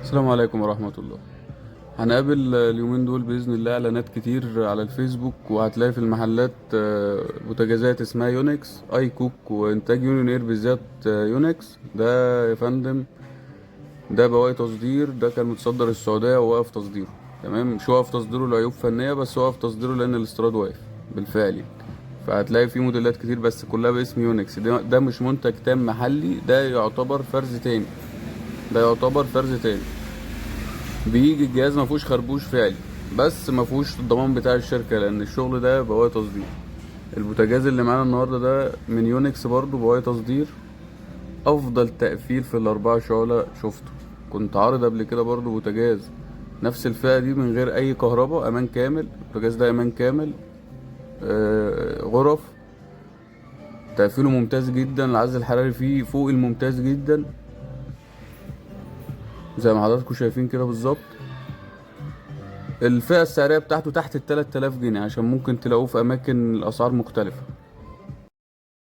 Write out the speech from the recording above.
السلام عليكم ورحمة الله. هنقابل اليومين دول بإذن الله إعلانات كتير على الفيسبوك، وهتلاقي في المحلات بوتاجازات اسمها يونكس اي كوك وإنتاج يونيون اير بالذات. يونكس ده يا فندم ده بواقي تصدير، ده كان متصدر السعودية ووقف تصديره. تمام، مش وقف تصديره لعيوب فنية، بس وقف تصديره لأن الاستيراد واقف بالفعل يعني. فهتلاقي فيه موديلات كتير بس كلها باسم يونكس. ده مش منتج تام محلي، ده يعتبر فرز تاني. بيجي الجهاز ما فيهوش خربوش فعلي، بس ما فيهوش الضمان بتاع الشركه، لان الشغل ده بواقي تصدير. البوتاجاز اللي معانا النهارده ده من يونكس برضو، بواقي تصدير. افضل تقفيل في الاربعه شعلة شفته. كنت عارض قبل كده برضو بوتاجاز نفس الفئه دي من غير اي كهرباء، امان كامل. البوتاجاز ده امان كامل. غرف تقفيله ممتاز جدا، العزل الحراري فيه فوق الممتاز جدا، زي ما حضراتكم شايفين كده بالظبط. الفئة السعرية بتاعته تحت ال 3000 جنيه، عشان ممكن تلاقوه في أماكن الأسعار مختلفة.